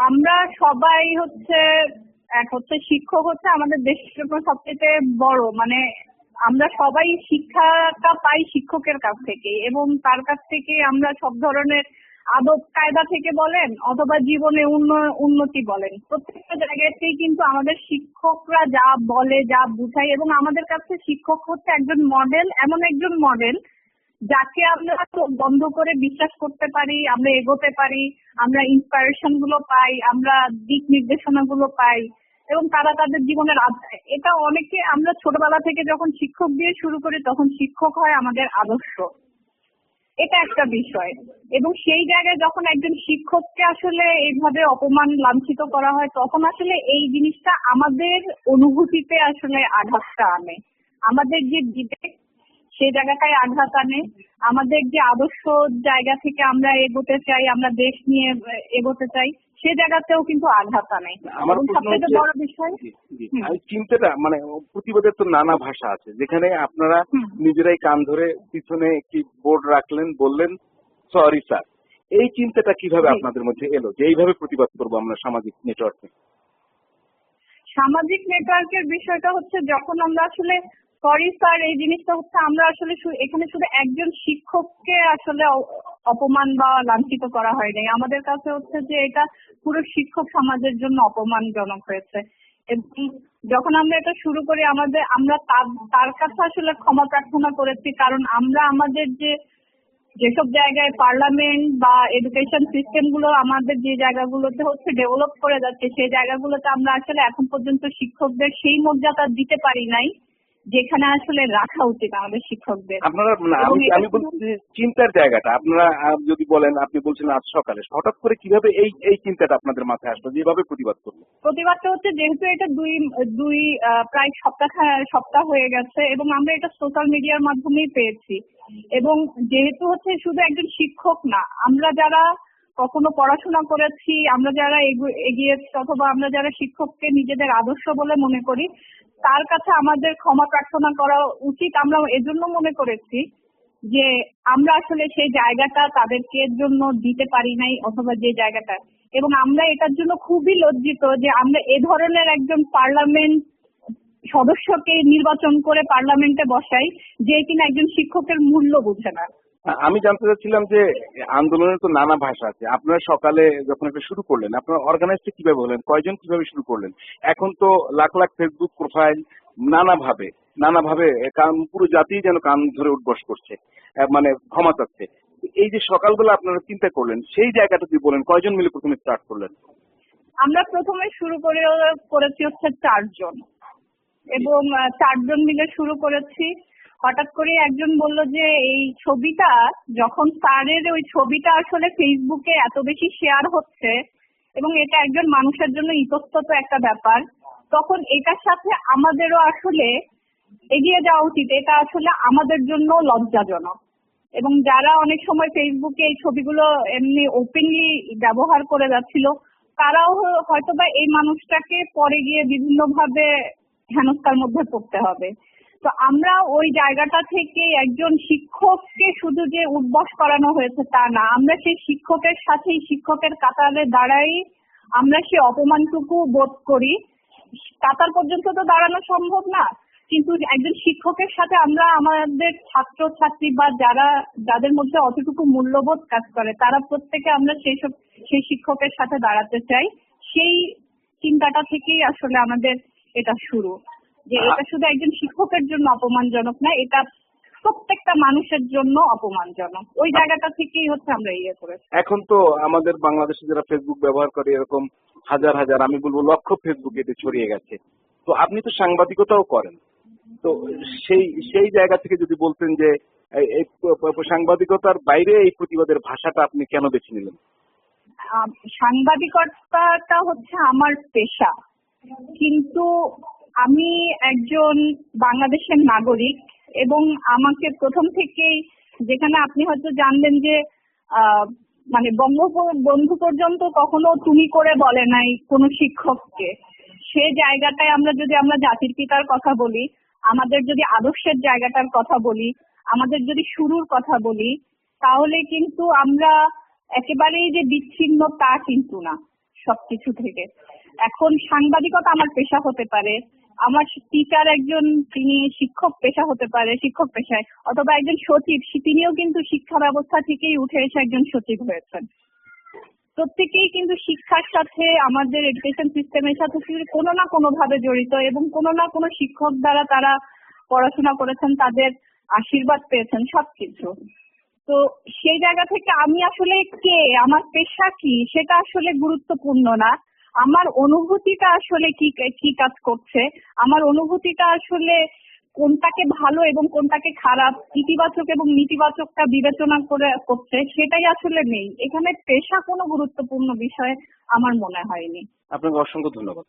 আমরা সবাই শিক্ষক হচ্ছে আমাদের দেশের জন্য সবচেয়ে বড়, মানে আমরা সবাই শিক্ষাটা পাই শিক্ষকের কাছ থেকে, এবং তার কাছ থেকে আমরা সব ধরনের আদব কায়দা থেকে বলেন অথবা জীবনে উন্নতি বলেন, প্রত্যেকটা জায়গাতেই কিন্তু আমাদের শিক্ষকরা যা বলে, যা বুঝায়, এবং আমাদের কাছে শিক্ষক হচ্ছে একজন মডেল, এমন একজন মডেল যাকে আমরা চোখ বন্ধ করে বিশ্বাস করতে পারি, আমরা এগোতে পারি, আমরা ইন্সপিরেশন গুলো পাই, আমরা দিক নির্দেশনা গুলো পাই, এবং তারা তাদের জীবনের এটা অনেকে আমরা ছোটবেলা থেকে যখন শিক্ষক দিয়ে শুরু করি তখন শিক্ষক হয় আমাদের আদর্শ, এটা একটা বিষয়। এবং সেই জায়গায় যখন একজন শিক্ষককে আসলে এইভাবে অপমান লাঞ্ছিত করা হয় তখন আসলে এই জিনিসটা আমাদের অনুভূতিতে আসলে আঘাতটা আনে, আমাদের যে বিবেক সেই জায়গাটায় আঘাত আনে, আমাদের যে আদর্শ জায়গা থেকে আমরা এগোতে চাই, আমরা দেশ নিয়ে এগোতে চাই, সেই জায়গাতেও কিন্তু আঘাত আনে। আমার সবচেয়ে বড় বিষয় চিন্তাটা মানে প্রতিবাদের তো নানা ভাষা আছে, যেখানে আপনারা নিজেরাই কান ধরে পিছনে একটি বোর্ড রাখলেন, বললেন সরি স্যার, এই চিন্তাটা কিভাবে আপনাদের মধ্যে এলো যে এইভাবে প্রতিবাদ করবো আমরা সামাজিক নেটওয়ার্কে? সামাজিক নেটওয়ার্কের বিষয়টা হচ্ছে যখন আমরা আসলে সরি স্যার, এই জিনিসটা হচ্ছে আমরা আসলে এখানে শুধু একজন শিক্ষককে আসলে অপমান বা লাঞ্ছিত করা হয় নাই, আমাদের কাছে হচ্ছে যে এটা পুরো শিক্ষক সমাজের জন্য অপমানজনক হয়েছে। এবং যখন আমরা এটা শুরু করি আমরা তার কাছে আসলে ক্ষমা প্রার্থনা করেছি, কারণ আমরা আমাদের যেসব জায়গায় পার্লামেন্ট বা এডুকেশন সিস্টেম গুলো আমাদের যে জায়গাগুলোতে হচ্ছে ডেভেলপ করে যাচ্ছে, সেই জায়গাগুলোতে আমরা আসলে এখন পর্যন্ত শিক্ষকদের সেই মর্যাদা দিতে পারি নাই যেখানে আসলে রাখা উচিত আমাদের শিক্ষকদের। আপনারা আমি বলছি চিন্তার জায়গাটা আপনারা যদি বলেন, আপনি বলছেন আজ সকালে হঠাৎ করে কিভাবে এই চিন্তাটা আপনাদের মাথায় আসলো যেভাবে প্রতিবাদ করলো? প্রতিবাদটা হচ্ছে যেহেতু এটা দুই প্রায় সপ্তাহ হয়ে গেছে এবং আমরা এটা সোশ্যাল মিডিয়ার মাধ্যমেই পেয়েছি, এবং যেহেতু হচ্ছে শুধু একজন শিক্ষক না, আমরা যারা কখনো পড়াশোনা করেছি, আমরা যারা এগিয়েছি, অথবা আমরা যারা শিক্ষককে নিজেদের আদর্শ বলে মনে করি, তার কাছে আমাদের ক্ষমা প্রার্থনা করা উচিত। আমরা এজন্য মনে করেছি যে আমরা আসলে সেই জায়গাটা তাদেরকে জন্য দিতে পারি নাই, অথবা যে জায়গাটা, এবং আমরা এটার জন্য খুবই লজ্জিত যে আমরা এ ধরনের একজন পার্লামেন্ট সদস্যকে নির্বাচন করে পার্লামেন্টে বসাই যে কিনা একজন শিক্ষকের মূল্য বুঝে না। আমি জানতে চাচ্ছিলাম যে আন্দোলনের তো নানা ভাষা আছে, আপনারা সকালে যখন এটা শুরু করলেন আপনারা অর্গানাইজটা কিভাবে হলেন, কয়জন কিভাবে শুরু করলেন? এখন তো লাখ লাখ ফেসবুক প্রোফাইল নানাভাবে পুরো জাতি যেন কান ধরে উঠবস করছে, মানে ক্ষমা চাচ্ছে। এই যে সকালবেলা আপনারা চিন্তা করলেন সেই জায়গাটা যদি বলেন কয়জন মিলে প্রথমে স্টার্ট করলেন? আমরা প্রথমে শুরু করেছি হচ্ছে 4 জন, এবং 4 জন মিলে শুরু করেছি। হঠাৎ করে একজন বলল যে এই ছবিটা, যখন স্যারের ওই ছবিটা আসলে ফেসবুকে এত বেশি শেয়ার হচ্ছে এবং এটা একজন মানুষের জন্য ইতস্তত একটা ব্যাপার, তখন এটার সাথে আমাদেরও আসলে এগিয়ে যাওয়া উচিত, এটা আসলে আমাদের জন্য লজ্জাজনক। এবং যারা অনেক সময় ফেসবুকে এই ছবিগুলো এমনি ওপেনলি ব্যবহার করে যাচ্ছিল, তারাও হয়তোবা এই মানুষটাকে পরে গিয়ে বিভিন্নভাবে হেনস্থার মধ্যে পড়তে হবে। তো আমরা ওই জায়গাটা থেকে একজন শিক্ষককে শুধু যে উদ্বাস করানো হয়েছে তা না, আমরা সেই শিক্ষকের সাথেই শিক্ষকের কাতারে দাঁড়াই, আমরা সেই অপমানটুকু বোধ করি। কাতার পর্যন্ত তো দাঁড়ানো সম্ভব না, কিন্তু একজন শিক্ষকের সাথে আমরা আমাদের ছাত্র ছাত্রী বা যাদের মধ্যে অতটুকু মূল্যবোধ কাজ করে, তারা প্রত্যেকে আমরা সেই শিক্ষকের সাথে দাঁড়াতে চাই। সেই চিন্তাটা থেকেই আসলে আমাদের এটা শুরু, যে এটা শুধু একজন শিক্ষকের জন্য অপমানজনক না, এটা প্রত্যেকটা মানুষের জন্য অপমানজনক। ওই জায়গাটা থেকেই হচ্ছে আমরা ইয়ে করেছি। এখন তো আমাদের বাংলাদেশে যারা ফেসবুক ব্যবহার করে এরকম হাজার হাজার, আমি বলবো লক্ষ ফেসবুক এতে ছড়িয়ে গেছে। তো আপনি তো সাংবাদিকতাও করেন, তো সেই জায়গা থেকে যদি বলতেন যে এই সাংবাদিকতার বাইরে এই প্রতিবাদের ভাষাটা আপনি কেন বেছে নিলেন? সাংবাদিকতাটা হচ্ছে আমার পেশা, কিন্তু আমি একজন বাংলাদেশের নাগরিক, এবং আমাকে প্রথম থেকেই, যেখানে আপনি হয়তো জানবেন যে মানে বঙ্গবন্ধু পর্যন্ত কখনো তুমি করে বলে নাই কোনো শিক্ষককে, সে জায়গাটায় আমরা জাতির পিতার কথা বলি, আমাদের যদি আদর্শের জায়গাটার কথা বলি, আমাদের যদি শুরুর কথা বলি, তাহলে কিন্তু আমরা একেবারেই যে বিচ্ছিন্ন তা কিন্তু না। সবকিছু থেকে। এখন সাংবাদিকতা আমার পেশা হতে পারে, আমার টিচার একজন তিনি শিক্ষক পেশা হতে পারে, শিক্ষক পেশায়, অথবা একজন সচিব তিনিও কিন্তু শিক্ষা ব্যবস্থা থেকেই উঠে এসে একজন সচিব হয়েছেন। প্রত্যেকেই কিন্তু শিক্ষার সাথে, আমাদের এডুকেশন সিস্টেমের সাথে কোনো না কোনো ভাবে জড়িত, এবং কোনো না কোনো শিক্ষক দ্বারা তারা পড়াশোনা করেছেন, তাদের আশীর্বাদ পেয়েছেন সবকিছু। তো সেই জায়গা থেকে আমি আসলে কে, আমার পেশা কি, সেটা আসলে গুরুত্বপূর্ণ না। আমার অনুভূতিটা আসলে কি কি কাজ করছে, আমার অনুভূতিটা আসলে কোনটাকে ভালো এবং কোনটাকে খারাপ, ইতিবাচক এবং নেতিবাচকটা বিবেচনা করছে, সেটাই আসলে নেই এখানে। পেশা কোনো গুরুত্বপূর্ণ বিষয় আমার মনে হয়নি। আপনাকে অসংখ্য ধন্যবাদ।